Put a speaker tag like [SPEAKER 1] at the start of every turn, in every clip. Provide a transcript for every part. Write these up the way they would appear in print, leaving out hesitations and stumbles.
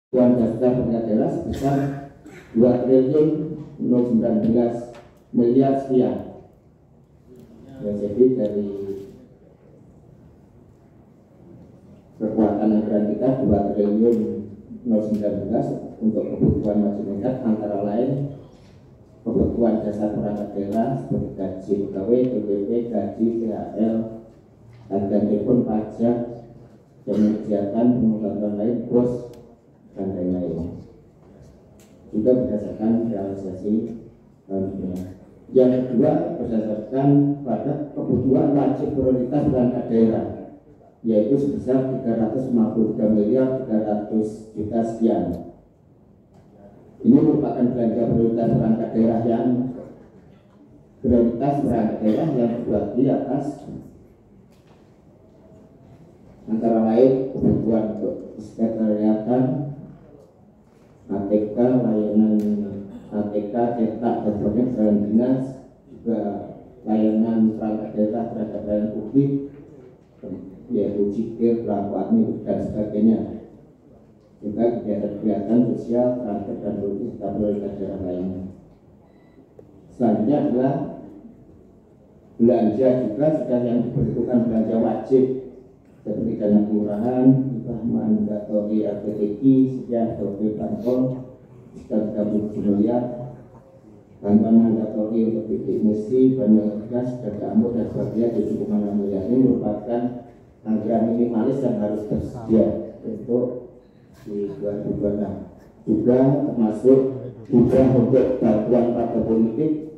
[SPEAKER 1] uang dasar pemerintah daerah sebesar 2 triliun 19 miliar sekian. Ya, jadi dari kekuatan anggaran kita 2 triliun 19 untuk kebutuhan wajib pajak antara lain kebutuhan dasar perangkat daerah seperti gaji pegawai, PPP, gaji, THL, harga telepon, pajak, dan kegiatan pembangunan lain, bos, dan lain-lain. Juga berdasarkan realisasi tahun. Yang kedua, berdasarkan pada kebutuhan wajib prioritas perangkat daerah, yaitu sebesar 353 miliar 300 juta sekian. Ini merupakan belanja prioritas perangkat daerah yang terbagi atas antara lain kebutuhan untuk sekretariatan, ATK, layanan ATK, cetak, dan jalan dinas, juga layanan perangkat daerah terhadap layanan publik, yaitu jikir, pelaku admin, dan sebagainya. Juga kegiatan sosial, transfer, dan serta prioritas daerah lainnya. Selanjutnya adalah belanja juga sudah yang diperhitungkan belanja wajib seperti dana kelurahan, hibah mandatori RPTQ, sekian sebagai bantuan sekitar 30 miliar, bantuan mandatori untuk bidik misi, bantuan gas, dana amur, dan sebagainya 7,6 miliar. Ini merupakan anggaran minimalis yang harus tersedia untuk di 2026. Juga termasuk juga untuk bantuan partai politik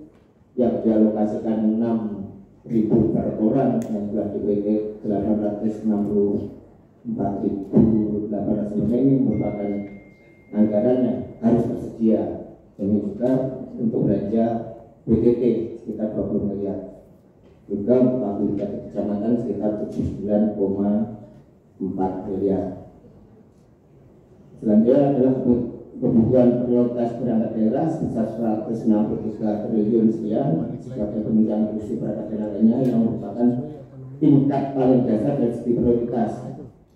[SPEAKER 1] yang dialokasikan 6.000 per orang yang telah dibagi 864.800 ini merupakan anggaran yang harus tersedia. Ini juga untuk belanja BTT sekitar 20 miliar. Juga untuk fasilitas kecamatan sekitar 79,4 miliar. Selanjutnya adalah kebutuhan prioritas perangkat daerah sebesar 163 triliun sekian sebagai penunjang fungsi perangkat daerah lainnya yang merupakan tingkat paling dasar dari segi prioritas,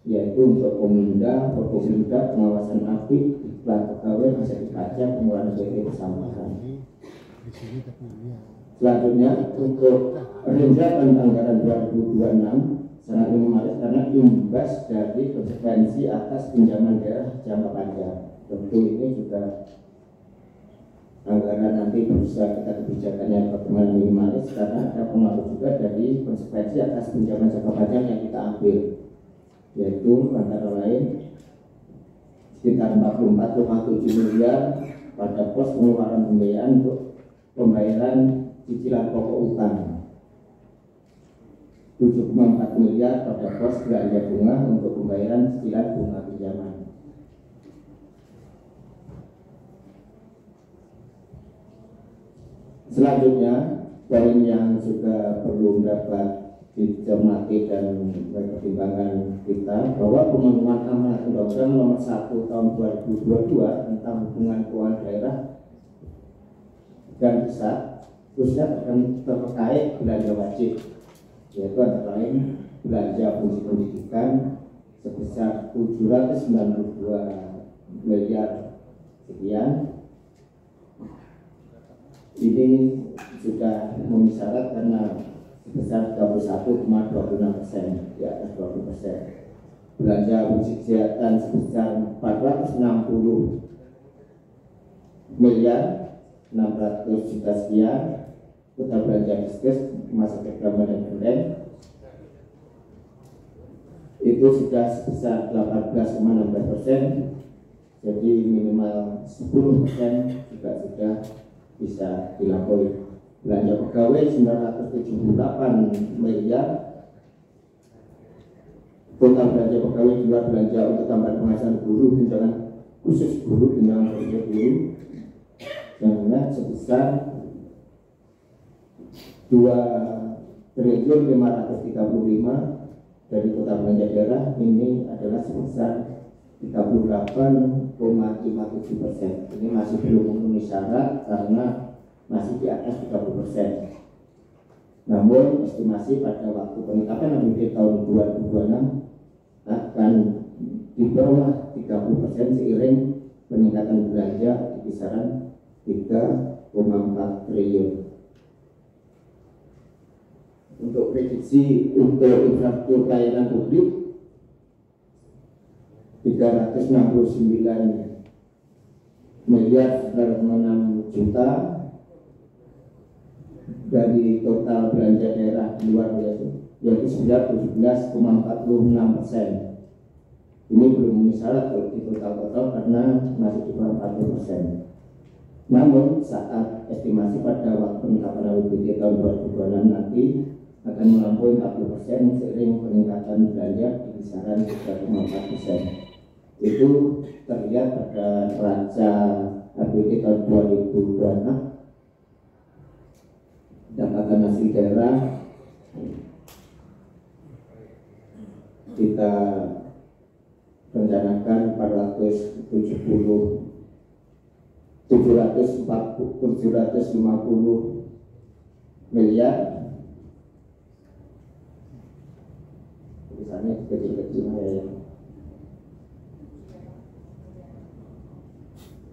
[SPEAKER 1] yaitu untuk Kominda, Forkominda, pengawasan aktif, iklan pegawai, masa pajak, pengeluaran BPT persampahan. Selanjutnya untuk rencangan anggaran 2026 sangat minimalis karena imbas dari konsekuensi atas pinjaman daerah jangka panjang. Tentu ini juga anggaran nanti berusaha kita kebijakannya bagaimana minimalis karena ada pengaruh juga dari konsekuensi atas pinjaman jangka panjang yang kita ambil, yaitu antara lain sekitar 44,7 miliar pada pos pengeluaran pembiayaan untuk pembayaran cicilan pokok utang, 7,4 miliar pada pos belanja bunga untuk pembayaran cicilan bunga pinjaman. Selanjutnya, poin yang juga perlu dapat dicermati dan pertimbangan kita bahwa pemenuhan amanat Undang-Undang Nomor 1 Tahun 2022 tentang hubungan keuangan daerah dan pusat khususnya terkait belanja wajib, yaitu antara lain belanja fungsi pendidikan sebesar 792 miliar sekian. Ini sudah memenuhi syarat karena sebesar 31,26%, di atas 20%. Belanja fungsi kesehatan sebesar 460 miliar 600 juta sekian. Total belanja diskes masa keagamaan dan keren itu sudah sebesar 18,16%, jadi minimal 10% juga sudah bisa dilampaui. Belanja pegawai 978 miliar. Total belanja pegawai juga belanja untuk tambahan penghasilan guru, tunjangan khusus guru, tunjangan kerja guru, yang sebesar 2 triliun 535 dari total belanja daerah. Ini adalah sebesar 38,57%. Ini masih belum memenuhi syarat karena masih di atas 30%. Namun estimasi pada waktu penetapan APBD tahun 2026 akan di bawah 30% seiring peningkatan belanja di kisaran 3,4 triliun. Untuk prediksi untuk infrastruktur pelayanan publik 369 miliar 96 juta dari total belanja daerah di luar yaitu sekitar 17,46%. Ini belum memenuhi syarat kalau di total karena masih di bawah 40%. Namun saat estimasi pada waktu penetapan APBD tahun 2026 nanti akan melampaui 40% seiring peningkatan belanja di kisaran 3,4%. Itu terlihat pada neraca APBD tahun 2026. Pendapatan hasil daerah kita rencanakan 750 miliar. Tulisannya kecil-kecil ya.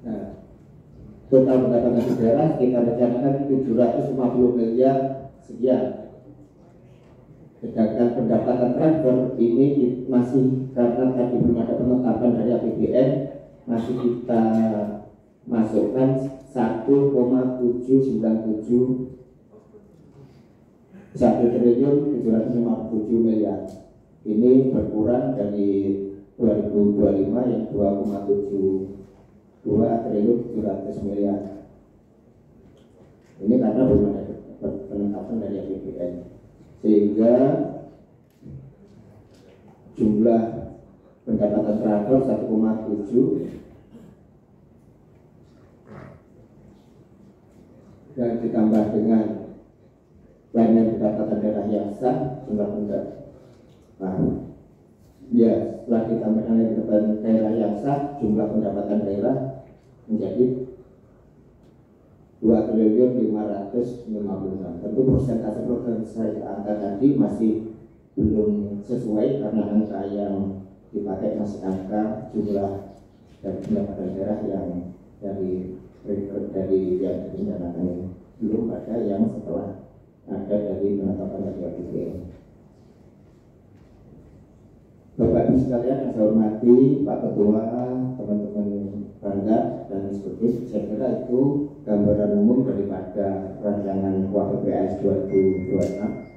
[SPEAKER 1] Nah, total pendapatan daerah kita rencanakan 750 miliar sekian. Sedangkan pendapatan transfer ini masih karena tadi belum ada penetapan dari APBN, masih kita masukkan 1,797 1.757 miliar. Ini berkurang dari 2025 yang 2,72 triliun 700 miliar. Ini karena belum ada penetapan dari APBN, sehingga jumlah pendapatan transfer 1,7 dan ditambah dengan lainnya pendapatan daerah yang sah jumlah setelah ditambahkan pendapatan daerah yang sah jumlah pendapatan daerah menjadi 2.556. Tentu persentase angka tadi masih belum sesuai karena angka yang dipakai masih angka jumlah dan pendapatan daerah yang dari yang direncanakan ini, belum ada yang setelah ada dari penetapan dari APBN. Bapak Ibu sekalian yang saya hormati, Pak Ketua, teman-teman bangga dan eksekutif, saya kira itu gambaran umum daripada rancangan KUHP PPAS 2026.